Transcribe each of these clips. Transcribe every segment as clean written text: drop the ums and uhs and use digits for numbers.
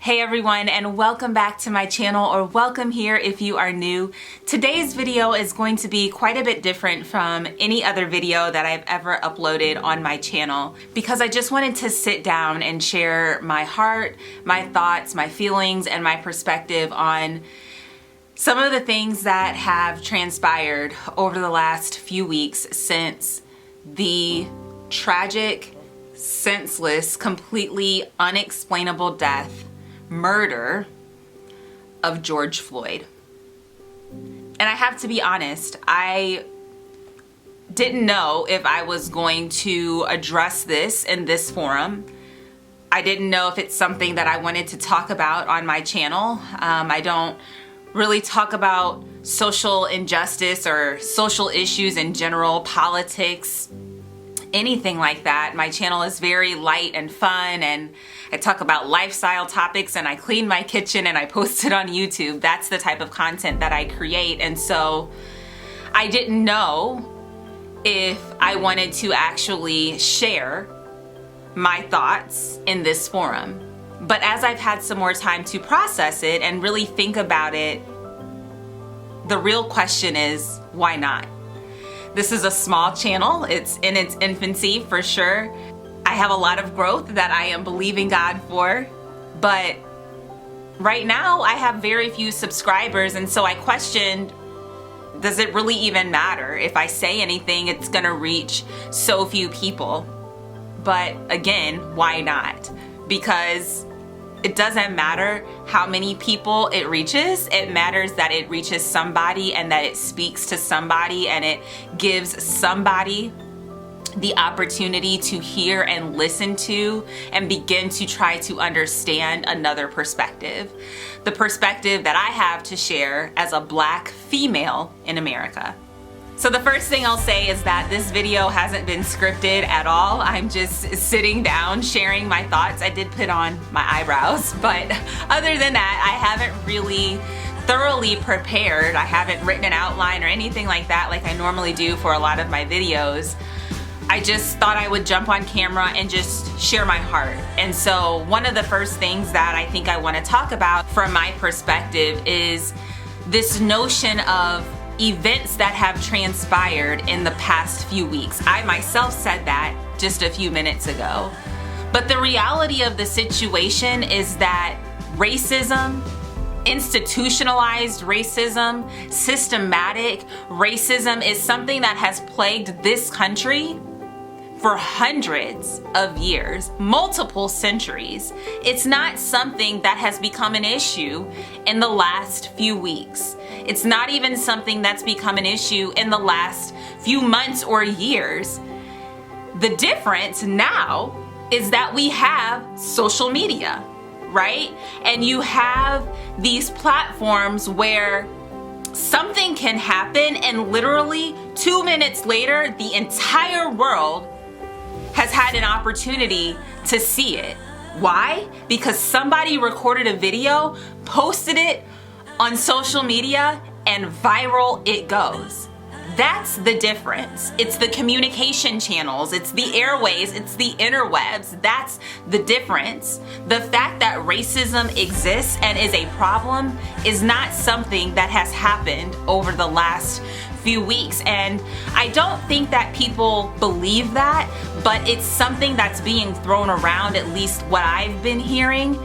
Hey everyone, and welcome back to my channel, or welcome here if you are new. Today's video is going to be quite a bit different from any other video that I've ever uploaded on my channel because I just wanted to sit down and share my heart, my thoughts, my feelings, and my perspective on some of the things that have transpired over the last few weeks since the tragic, senseless, completely unexplainable death, murder of George Floyd. And I have to be honest, I didn't know if I was going to address this in this forum. I didn't know if it's something that I wanted to talk about on my channel. I don't really talk about social injustice or social issues in general, politics, anything like that. My channel is very light and fun, and I talk about lifestyle topics, and I clean my kitchen and I post it on YouTube. That's the type of content that I create. And so I didn't know if I wanted to actually share my thoughts in this forum. But as I've had some more time to process it and really think about it, the real question is, why not? This is a small channel. It's in its infancy for sure. I have a lot of growth that I am believing God for, but right now I have very few subscribers, and so I questioned, does it really even matter? If I say anything, it's gonna reach so few people. But again, why not? Because it doesn't matter how many people it reaches. It matters that it reaches somebody and that it speaks to somebody and it gives somebody the opportunity to hear and listen to and begin to try to understand another perspective. The perspective that I have to share as a Black female in America. So the first thing I'll say is that this video hasn't been scripted at all. I'm just sitting down, sharing my thoughts. I did put on my eyebrows, but other than that, I haven't really thoroughly prepared. I haven't written an outline or anything like that like I normally do for a lot of my videos. I just thought I would jump on camera and just share my heart. And so one of the first things that I think I want to talk about from my perspective is this notion of events that have transpired in the past few weeks. I myself said that just a few minutes ago. But the reality of the situation is that racism, institutionalized racism, systematic racism is something that has plagued this country for hundreds of years, multiple centuries. It's not something that has become an issue in the last few weeks. It's not even something that's become an issue in the last few months or years. The difference now is that we have social media, right? And you have these platforms where something can happen and literally 2 minutes later, the entire world has had an opportunity to see it. Why? Because somebody recorded a video, posted it on social media, and viral it goes. That's the difference. It's the communication channels, it's the airways, it's the interwebs. That's the difference. The fact that racism exists and is a problem is not something that has happened over the last few weeks. And I don't think that people believe that, but it's something that's being thrown around, at least what I've been hearing.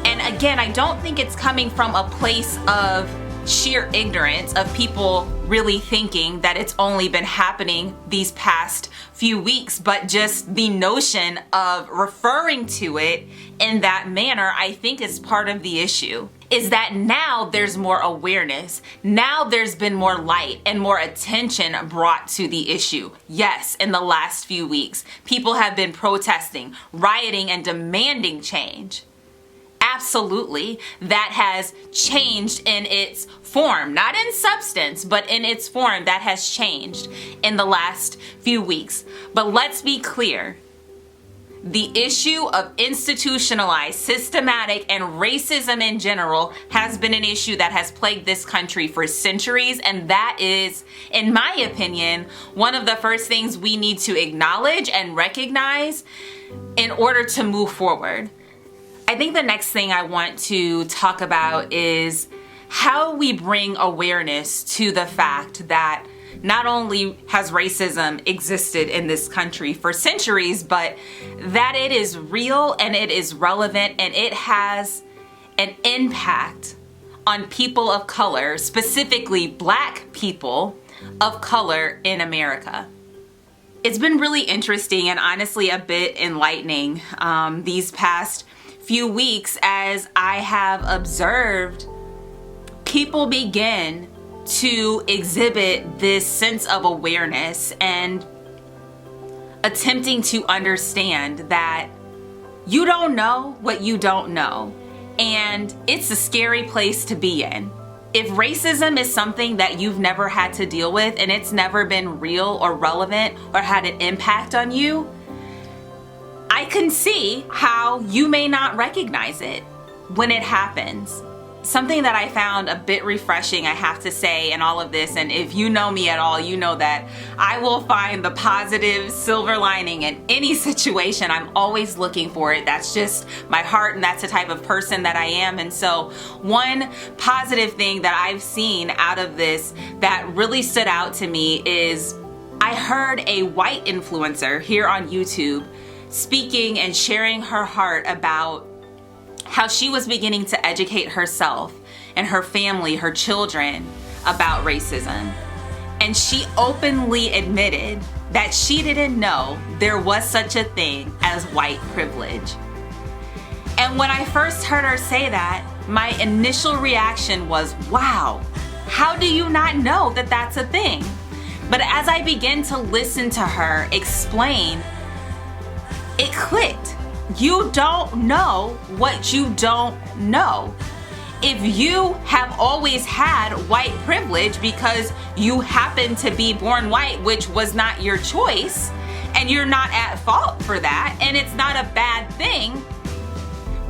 And again, I don't think it's coming from a place of sheer ignorance of people really thinking that it's only been happening these past few weeks, but just the notion of referring to it in that manner, I think is part of the issue. Is that now there's more awareness. Now there's been more light and more attention brought to the issue. Yes, in the last few weeks, people have been protesting, rioting, and demanding change. Absolutely, that has changed in its form, not in substance, but in its form. That has changed in the last few weeks. But let's be clear. The issue of institutionalized, systematic, and racism in general has been an issue that has plagued this country for centuries, and that is, in my opinion, one of the first things we need to acknowledge and recognize in order to move forward. I think the next thing I want to talk about is how we bring awareness to the fact that not only has racism existed in this country for centuries, but that it is real and it is relevant and it has an impact on people of color, specifically Black people of color in America. It's been really interesting and honestly a bit enlightening these past few weeks as I have observed people begin to exhibit this sense of awareness and attempting to understand that you don't know what you don't know. And it's a scary place to be in. If racism is something that you've never had to deal with and it's never been real or relevant or had an impact on you, I can see how you may not recognize it when it happens. Something that I found a bit refreshing, I have to say, in all of this, and if you know me at all, you know that I will find the positive silver lining in any situation. I'm always looking for it. That's just my heart, and that's the type of person that I am. And so one positive thing that I've seen out of this that really stood out to me is I heard a white influencer here on YouTube speaking and sharing her heart about how she was beginning to educate herself and her family, her children, about racism. And she openly admitted that she didn't know there was such a thing as white privilege. And when I first heard her say that, my initial reaction was, wow, how do you not know that that's a thing? But as I began to listen to her explain, it clicked. You don't know what you don't know. If you have always had white privilege because you happen to be born white, which was not your choice, and you're not at fault for that, and it's not a bad thing,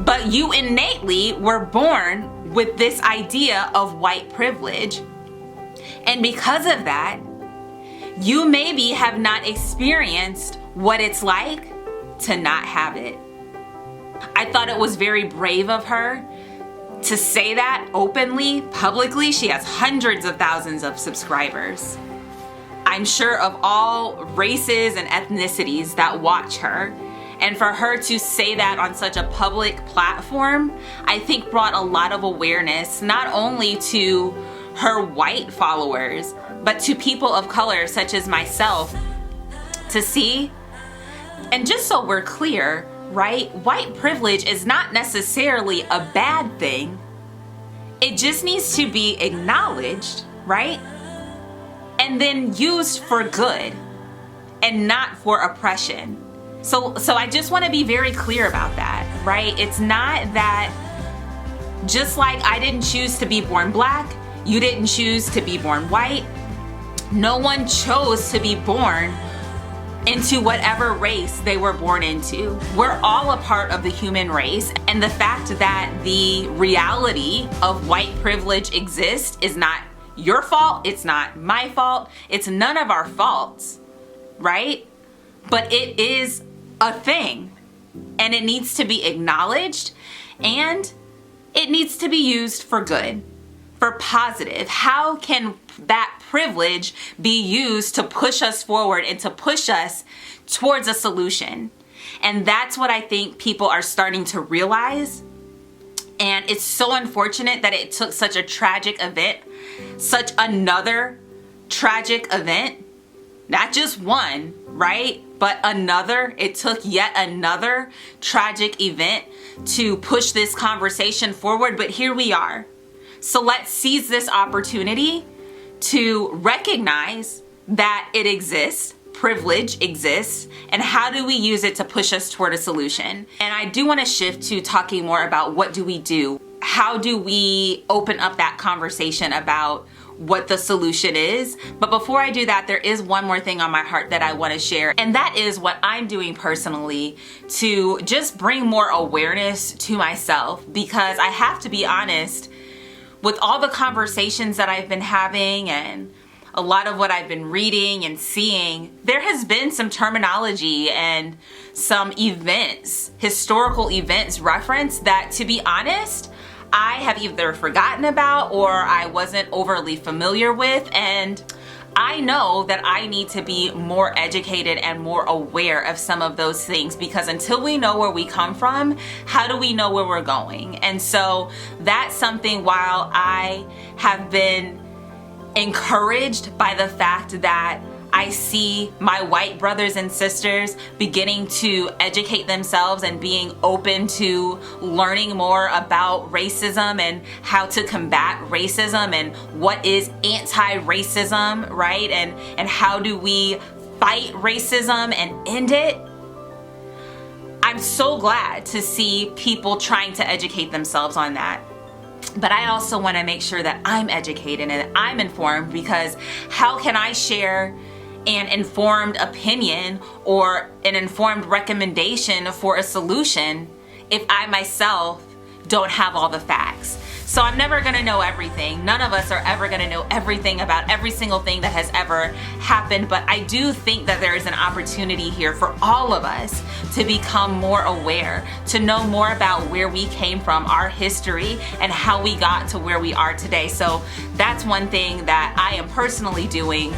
but you innately were born with this idea of white privilege, and because of that, you maybe have not experienced what it's like to not have it. I thought it was very brave of her to say that openly, publicly. She has hundreds of thousands of subscribers. I'm sure of all races and ethnicities that watch her. And for her to say that on such a public platform, I think brought a lot of awareness, not only to her white followers, but to people of color such as myself to see. And just so we're clear, right? White privilege is not necessarily a bad thing. It just needs to be acknowledged, right? And then used for good and not for oppression. So I just want to be very clear about that, right? It's not that just like I didn't choose to be born Black, you didn't choose to be born white. No one chose to be born into whatever race they were born into. We're all a part of the human race, and the fact that the reality of white privilege exists is not your fault, it's not my fault, it's none of our faults, right? But it is a thing, and it needs to be acknowledged, and it needs to be used for good, for positive. How can that privilege be used to push us forward and to push us towards a solution? And that's what I think people are starting to realize. And it's so unfortunate that it took such a tragic event, such another tragic event, not just one, right? But another, it took yet another tragic event to push this conversation forward. But here we are. So let's seize this opportunity to recognize that it exists, privilege exists, and how do we use it to push us toward a solution? And I do want to shift to talking more about what do we do? How do we open up that conversation about what the solution is? But before I do that, there is one more thing on my heart that I want to share, and that is what I'm doing personally to just bring more awareness to myself, because I have to be honest, with all the conversations that I've been having and a lot of what I've been reading and seeing, there has been some terminology and some events, historical events referenced that, to be honest, I have either forgotten about or I wasn't overly familiar with. And I know that I need to be more educated and more aware of some of those things, because until we know where we come from, how do we know where we're going? And so that's something, while I have been encouraged by the fact that I see my white brothers and sisters beginning to educate themselves and being open to learning more about racism and how to combat racism and what is anti-racism, right? And how do we fight racism and end it? I'm so glad to see people trying to educate themselves on that. But I also want to make sure that I'm educated and I'm informed, because how can I share an informed opinion or an informed recommendation for a solution if I myself don't have all the facts? So I'm never going to know everything. None of us are ever going to know everything about every single thing that has ever happened. But I do think that there is an opportunity here for all of us to become more aware, to know more about where we came from, our history, and how we got to where we are today. So that's one thing that I am personally doing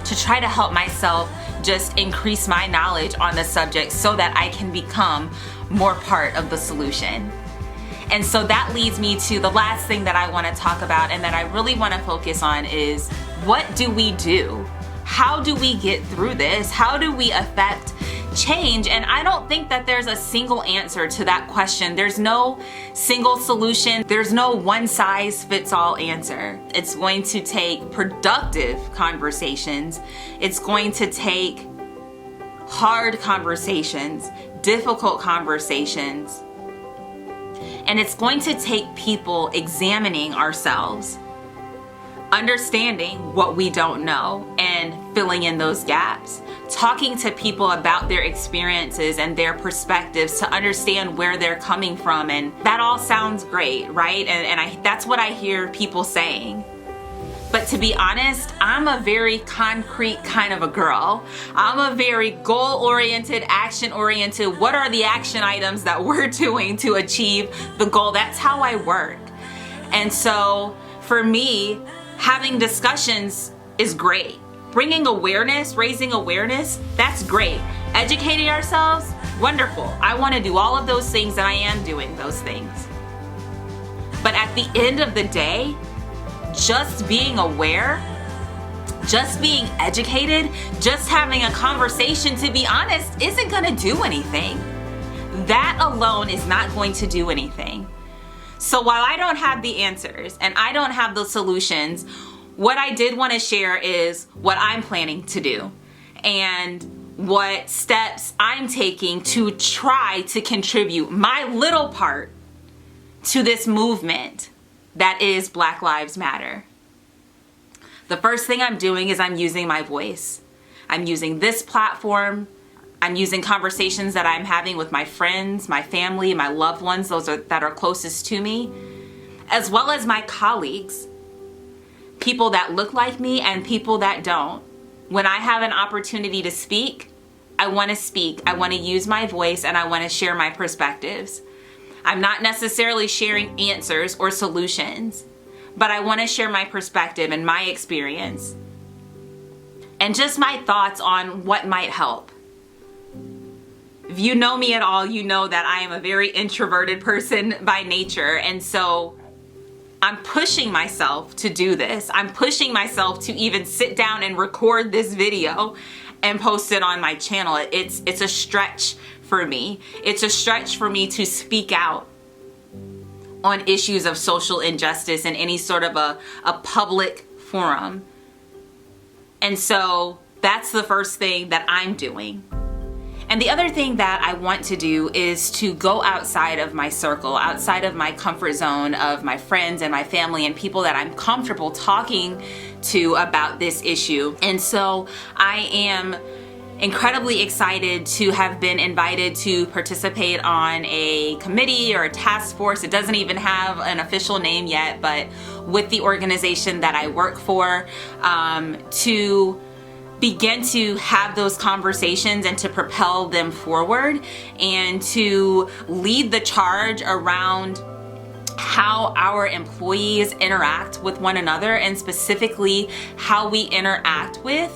to try to help myself just increase my knowledge on the subject so that I can become more part of the solution. And so that leads me to the last thing that I want to talk about and that I really want to focus on is, what do we do? How do we get through this? How do we affect change? And I don't think that there's a single answer to that question. There's no single solution. There's no one size fits all answer. It's going to take productive conversations. It's going to take hard conversations, difficult conversations. And it's going to take people examining ourselves, understanding what we don't know and filling in those gaps, talking to people about their experiences and their perspectives to understand where they're coming from. And that all sounds great, right? And that's what I hear people saying. But to be honest, I'm a very concrete kind of a girl. I'm a very goal-oriented, action-oriented. What are the action items that we're doing to achieve the goal? That's how I work. And so for me, having discussions is great. Bringing awareness, raising awareness, that's great. Educating ourselves, wonderful. I want to do all of those things, and I am doing those things. But at the end of the day, just being aware, just being educated, just having a conversation, to be honest, isn't going to do anything. That alone is not going to do anything. So while I don't have the answers and I don't have the solutions, what I did want to share is what I'm planning to do and what steps I'm taking to try to contribute my little part to this movement that is Black Lives Matter. The first thing I'm doing is I'm using my voice. I'm using this platform. I'm using conversations that I'm having with my friends, my family, my loved ones, that are closest to me, as well as my colleagues, people that look like me and people that don't. When I have an opportunity to speak, I want to speak. I want to use my voice and I want to share my perspectives. I'm not necessarily sharing answers or solutions, but I want to share my perspective and my experience and just my thoughts on what might help. If you know me at all, you know that I am a very introverted person by nature, and so I'm pushing myself to do this. I'm pushing myself to even sit down and record this video and post it on my channel. It's a stretch for me. It's a stretch for me to speak out on issues of social injustice in any sort of a public forum. And so that's the first thing that I'm doing. And the other thing that I want to do is to go outside of my circle, outside of my comfort zone of my friends and my family and people that I'm comfortable talking to about this issue. And so I am incredibly excited to have been invited to participate on a committee or a task force. It doesn't even have an official name yet, but with the organization that I work for, to begin to have those conversations and to propel them forward and to lead the charge around how our employees interact with one another, and specifically how we interact with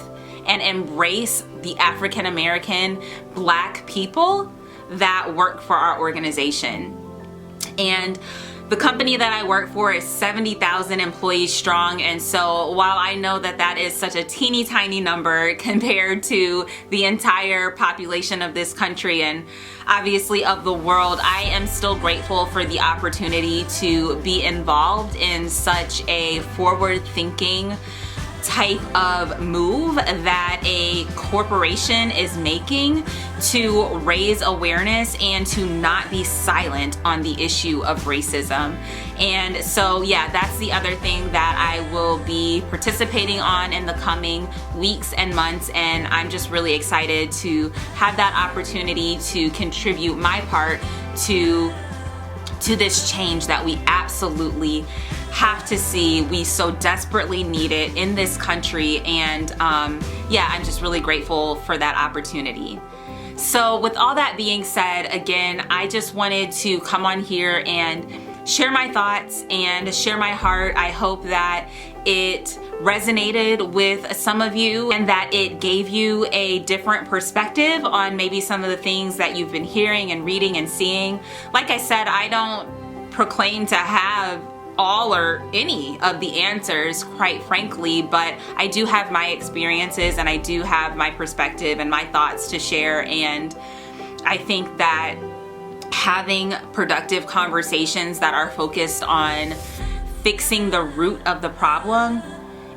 and embrace the African American Black people that work for our organization. And the company that I work for is 70,000 employees strong, and so while I know that that is such a teeny tiny number compared to the entire population of this country and obviously of the world, I am still grateful for the opportunity to be involved in such a forward-thinking type of move that a corporation is making to raise awareness and to not be silent on the issue of racism. And so yeah, that's the other thing that I will be participating on in the coming weeks and months, and I'm just really excited to have that opportunity to contribute my part to this change that we absolutely have to see. We so desperately need it in this country, and yeah, I'm just really grateful for that opportunity. So with all that being said, again, I just wanted to come on here and share my thoughts and share my heart. I hope that it resonated with some of you and that it gave you a different perspective on maybe some of the things that you've been hearing and reading and seeing. Like I said, I don't proclaim to have all or any of the answers, quite frankly, but I do have my experiences and I do have my perspective and my thoughts to share. And I think that having productive conversations that are focused on fixing the root of the problem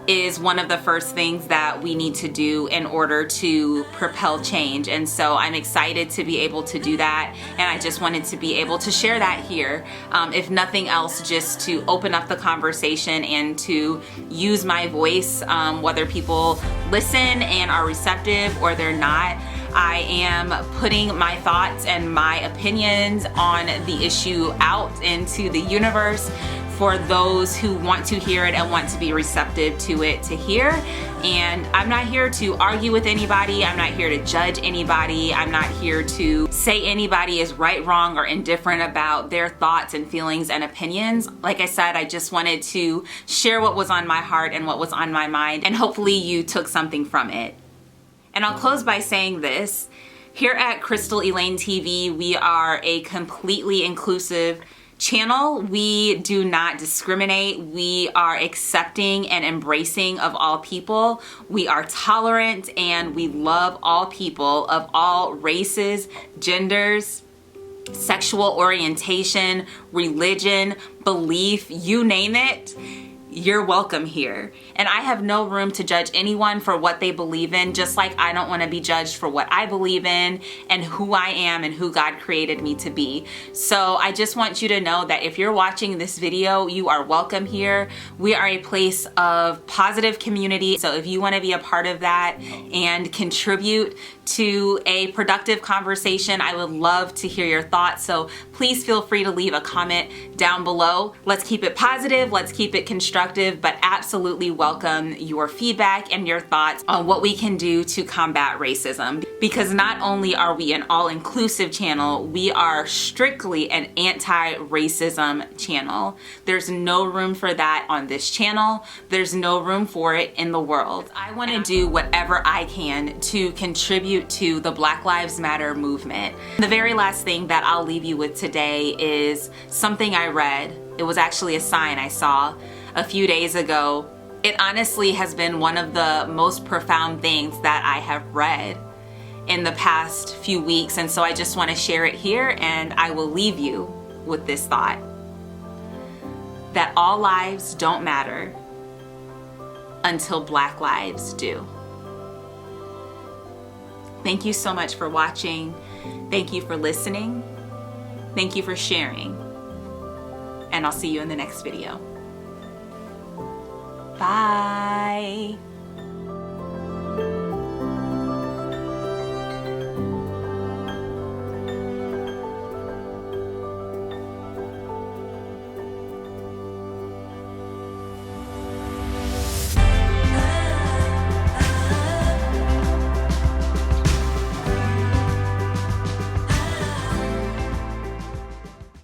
is one of the first things that we need to do in order to propel change. And so I'm excited to be able to do that, and I just wanted to be able to share that here. If nothing else, just to open up the conversation and to use my voice, whether people listen and are receptive or they're not. I am putting my thoughts and my opinions on the issue out into the universe for those who want to hear it and want to be receptive to it to hear. And I'm not here to argue with anybody. I'm not here to judge anybody. I'm not here to say anybody is right, wrong, or indifferent about their thoughts and feelings and opinions. Like I said, I just wanted to share what was on my heart and what was on my mind, and hopefully you took something from it. And I'll close by saying this. Here at KrystalElaineTV, we are a completely inclusive channel. We do not discriminate. We are accepting and embracing of all people. We are tolerant and we love all people of all races, genders, sexual orientation, religion, belief, you name it. You're welcome here. And I have no room to judge anyone for what they believe in, just like I don't want to be judged for what I believe in and who I am and who God created me to be. So I just want you to know that if you're watching this video, you are welcome here. We are a place of positive community. So if you want to be a part of that and contribute to a productive conversation, I would love to hear your thoughts. So please feel free to leave a comment down below. Let's keep it positive. Let's keep it constructive, but absolutely welcome your feedback and your thoughts on what we can do to combat racism. Because not only are we an all-inclusive channel, we are strictly an anti-racism channel. There's no room for that on this channel. There's no room for it in the world. I want to do whatever I can to contribute to the Black Lives Matter movement. The very last thing that I'll leave you with today is something I read. It was actually a sign I saw a few days ago. It honestly has been one of the most profound things that I have read in the past few weeks, and so I just want to share it here, and I will leave you with this thought: that all lives don't matter until Black lives do. Thank you so much for watching. Thank you for listening. Thank you for sharing. And I'll see you in the next video. Bye.